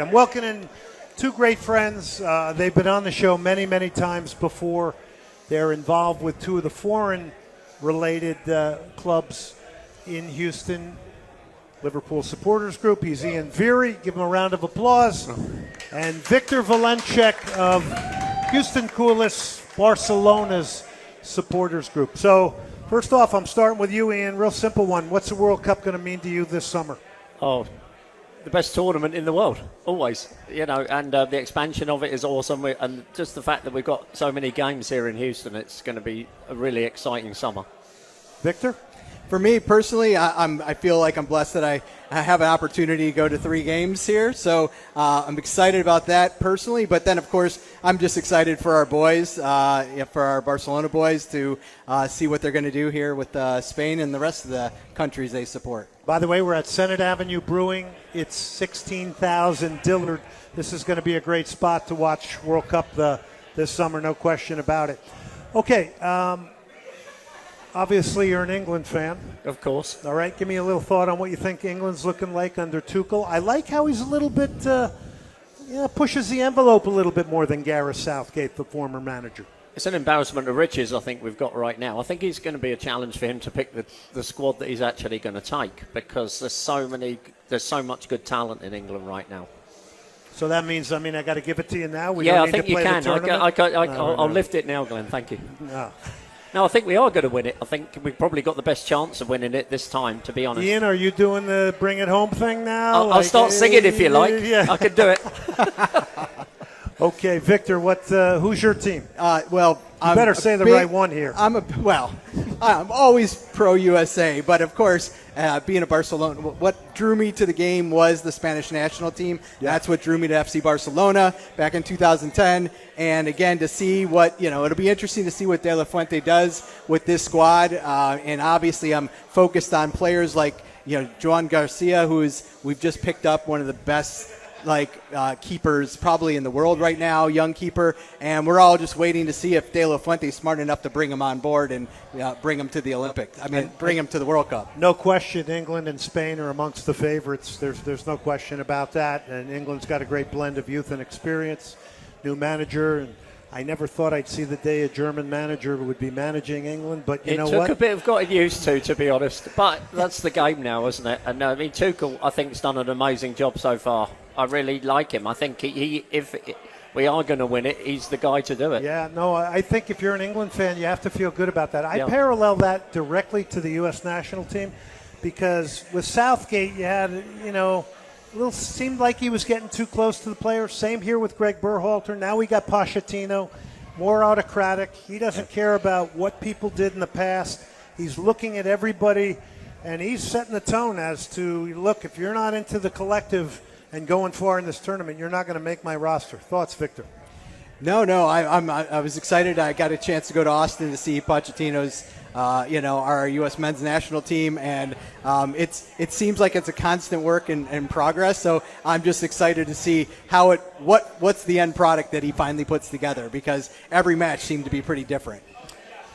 I'm welcoming two great friends. They've been on the show many, many times before. They're involved with two of the foreign-related clubs in Houston. Liverpool Supporters Group. He's Ian Veery. Give him a round of applause. And Victor Valenchek of Houston Coolest, Barcelona's Supporters Group. So, first off, I'm starting with you, Ian. Real simple one. What's the World Cup going to mean to you this summer? Oh, the best tournament in the world, always. And the expansion of it is awesome. And just the fact that we've got so many games here in Houston, it's going to be a really exciting summer. Victor? For me personally, I feel like I'm blessed that I have an opportunity to go to 3 games here. So I'm excited about that personally. But then, of course, I'm just excited for our boys, for our Barcelona boys, to see what they're going to do here with Spain and the rest of the countries they support. By the way, we're at Senate Avenue Brewing. It's 16,000 Dillard. This is going to be a great spot to watch World Cup this summer, no question about it. Okay. Obviously, you're an England fan. Of course. All right, give me a little thought on what you think England's looking like under Tuchel. I like how he's a little bit, pushes the envelope a little bit more than Gareth Southgate, the former manager. It's an embarrassment of riches, I think, we've got right now. I think it's going to be a challenge for him to pick the squad that he's actually going to take, because there's so much good talent in England right now. So that means, I got to give it to you now? I think you can. I'll lift it now, Glenn. Thank you. No. No, I think we are going to win it. I think we've probably got the best chance of winning it this time, to be honest. Ian, are you doing the bring it home thing now? I'll start singing if you like. Yeah. I can do it. Okay, Victor, who's your team? You better say the right one here. I'm always pro-USA, but of course, being a Barcelona, what drew me to the game was the Spanish national team. Yeah. That's what drew me to FC Barcelona back in 2010. And again, to see it'll be interesting to see what De La Fuente does with this squad. And obviously, I'm focused on players like Joan Garcia, we've just picked up one of the best keepers probably in the world right now, young keeper, and we're all just waiting to see if De La Fuente is smart enough to bring him on board and bring him to the Olympics. Bring him to the World Cup. No question, England and Spain are amongst the favorites. There's no question about that, and England's got a great blend of youth and experience, new manager, and I never thought I'd see the day a German manager would be managing England, but you know what? It took a bit of getting used to be honest. But that's the game now, isn't it? And Tuchel, I think, has done an amazing job so far. I really like him. I think if we are going to win it, he's the guy to do it. Yeah, no, I think if you're an England fan, you have to feel good about that. I parallel that directly to the U.S. national team, because with Southgate, you had, seemed like he was getting too close to the players. Same here with Greg Berhalter. Now we got Pochettino, more autocratic. He doesn't care about what people did in the past. He's looking at everybody, and he's setting the tone as to, look, if you're not into the collective and going far in this tournament, you're not going to make my roster. Thoughts, Victor? No, I was excited. I got a chance to go to Austin to see Pochettino's, our U.S. men's national team, and it seems like it's a constant work in progress. So I'm just excited to see what's the end product that he finally puts together, because every match seemed to be pretty different.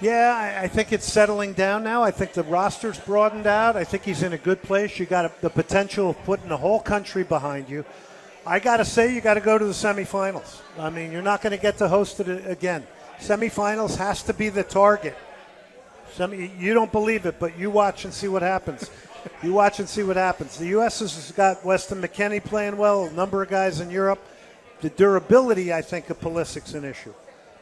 Yeah, I think it's settling down now. I think the roster's broadened out. I think he's in a good place. You got the potential of putting the whole country behind you. I got to say, you got to go to the semifinals. You're not going to get to host it again. Semifinals has to be the target. You don't believe it, but you watch and see what happens. You watch and see what happens. The U.S. has got Weston McKennie playing well, a number of guys in Europe. The durability, I think, of Pulisic's an issue.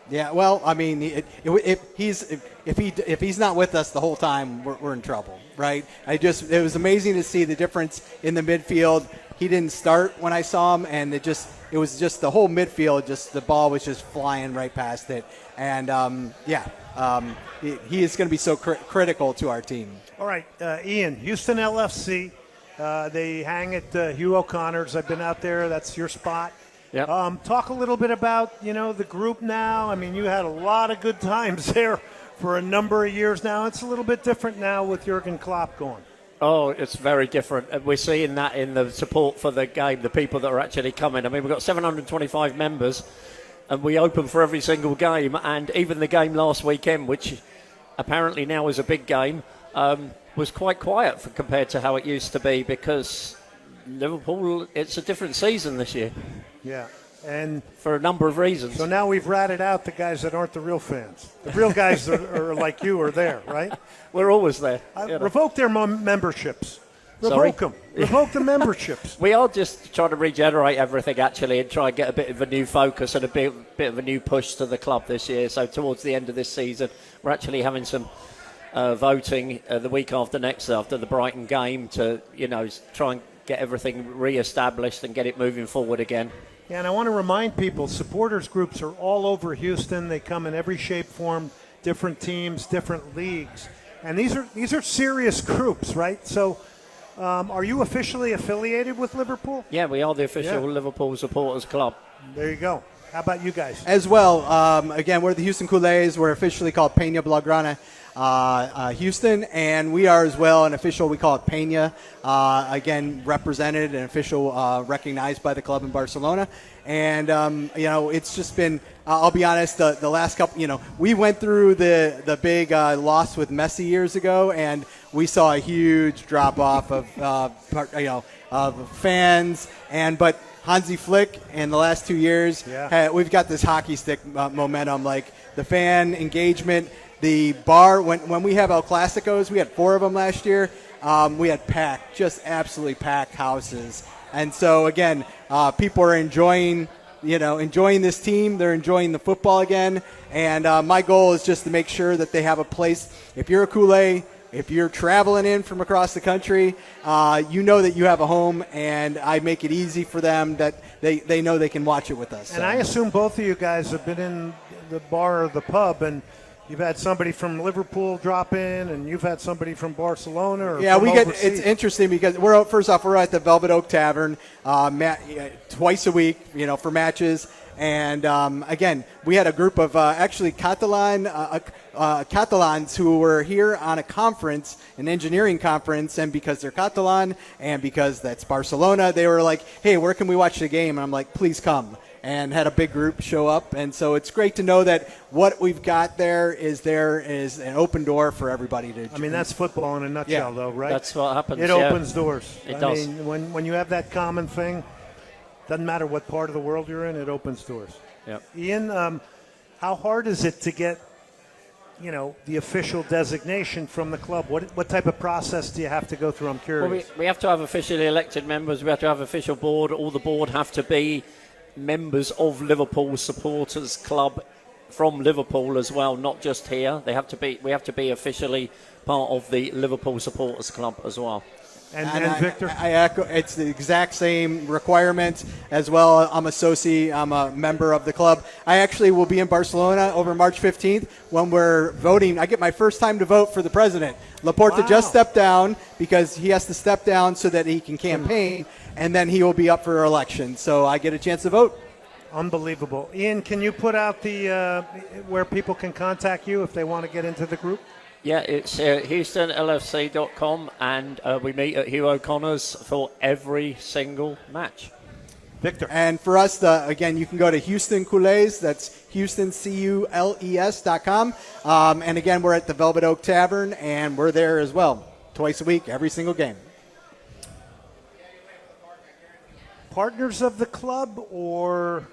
Yeah, well, if he's not with us the whole time, we're in trouble, right? It was amazing to see the difference in the midfield. He didn't start when I saw him, and it was just the whole midfield. Just the ball was just flying right past it, and he is going to be so critical to our team. All right, Ian, Houston LFC. They hang at Hugh O'Connor's. I've been out there. That's your spot. Yep. Talk a little bit about, the group now. You had a lot of good times there for a number of years now. It's a little bit different now with Jurgen Klopp going. Oh, it's very different. And we're seeing that in the support for the game, the people that are actually coming. We've got 725 members, and we open for every single game. And even the game last weekend, which apparently now is a big game, was quite quiet compared to how it used to be, because Liverpool, it's a different season this year. Yeah. And for a number of reasons. So now we've ratted out the guys that aren't the real fans. The real guys are like you are there, right? We're always there. Revoke their memberships. Revoke them. Revoke the memberships. We are just trying to regenerate everything, actually, and try and get a bit of a new focus and a bit of a new push to the club this year. So towards the end of this season, we're actually having some voting the week after next, after the Brighton game, to try and get everything re-established and get it moving forward again. Yeah, and I want to remind people, supporters groups are all over Houston. They come in every shape, form, different teams, different leagues. And these are serious groups, right? So are you officially affiliated with Liverpool? Yeah, we are the official Liverpool supporters club. There you go. How about you guys? As well, again, we're the Houston Kool-Aids. We're officially called Peña Blaugrana Houston, and we are as well an official, we call it Peña, again, represented and official recognized by the club in Barcelona. And, it's just been, I'll be honest, the last couple, we went through the big loss with Messi years ago, and we saw a huge drop-off of fans, but Hansi Flick in the last 2 years, we've got this hockey stick momentum, like the fan engagement. The bar, when we have El Clasicos, we had 4 of them last year, we had just absolutely packed houses. And so, again, people are enjoying this team. They're enjoying the football again. And my goal is just to make sure that they have a place. If you're a Kool-Aid, if you're traveling in from across the country, you know that you have a home, and I make it easy for them that they know they can watch it with us. And I assume both of you guys have been in the bar or the pub, and you've had somebody from Liverpool drop in, and you've had somebody from Barcelona. Or from overseas. It's interesting because we're at the Velvet Oak Tavern twice a week, for matches. And again, we had a group of actually Catalans who were here on a conference, an engineering conference, and because they're Catalan and because that's Barcelona, they were like, "Hey, where can we watch the game?" And I'm like, "Please come." And had a big group show up. And so it's great to know that what we've got there is an open door for everybody to. I mean, that's football in a nutshell, though, right? That's what happens. It opens doors. It does. I mean, when you have that common thing, doesn't matter what part of the world you're in, it opens doors. Yep. Ian, how hard is it to get, the official designation from the club? What type of process do you have to go through? I'm curious. Well, we have to have officially elected members. We have to have official board. All the board have to be members of Liverpool Supporters Club from Liverpool as well, not just here. We have to be officially part of the Liverpool Supporters Club as well. And Victor? I echo, it's the exact same requirement as well. I'm a member of the club. I actually will be in Barcelona over March 15th when we're voting. I get my first time to vote for the president. Laporta just stepped down because he has to step down so that he can campaign, and then he will be up for election. So I get a chance to vote. Unbelievable. Ian, can you put out the where people can contact you if they want to get into the group? Yeah, it's HoustonLFC.com, and we meet at Hugh O'Connor's for every single match. Victor. And for us, again, you can go to Houston Kool-Aids. That's HoustonCules.com. And again, we're at the Velvet Oak Tavern, and we're there as well, twice a week, every single game. Partners of the club or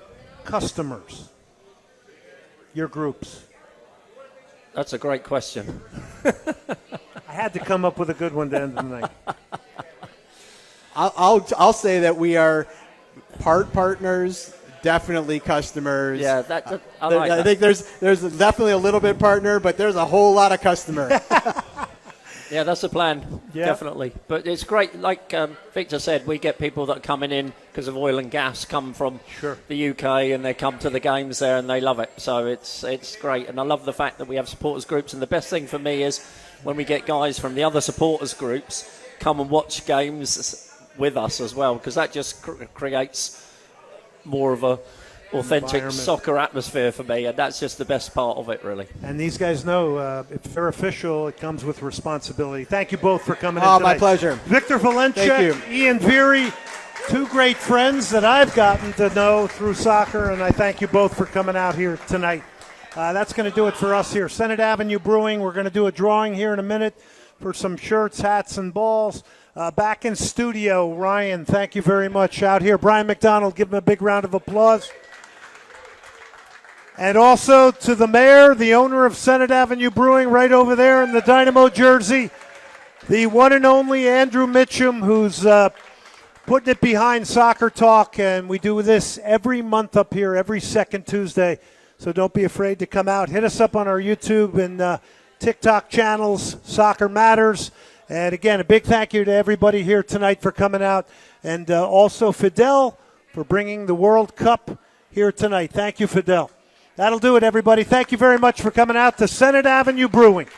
customers? Your groups? That's a great question. I had to come up with a good one to end the night. I'll say that we are part partners, definitely customers. Yeah, I like that. I think there's definitely a little bit partner, but there's a whole lot of customer. Yeah, that's the plan, definitely. But it's great, like Victor said, we get people that are coming in because of oil and gas, come from the UK, and they come to the games there and they love it. So it's great. And I love the fact that we have supporters groups. And the best thing for me is when we get guys from the other supporters groups come and watch games with us as well, because that just creates more of a authentic soccer atmosphere for me, and that's just the best part of it, really. And these guys know if they're official, it comes with responsibility. Thank you both for coming in tonight. My pleasure. Victor Valencia, Ian Veery, two great friends that I've gotten to know through soccer, and I thank you both for coming out here tonight. That's going to do it for us here. Senate Avenue Brewing, we're going to do a drawing here in a minute for some shirts, hats, and balls. Back in studio, Ryan, thank you very much. Out here, Brian McDonald, give him a big round of applause. And also to the mayor, the owner of Senate Avenue Brewing, right over there in the Dynamo jersey, the one and only Andrew Mitchum, who's putting it behind Soccer Talk. And we do this every month up here, every second Tuesday. So don't be afraid to come out. Hit us up on our YouTube and TikTok channels, Soccer Matters. And again, a big thank you to everybody here tonight for coming out. And also Fidel for bringing the World Cup here tonight. Thank you, Fidel. That'll do it, everybody. Thank you very much for coming out to Senate Avenue Brewing.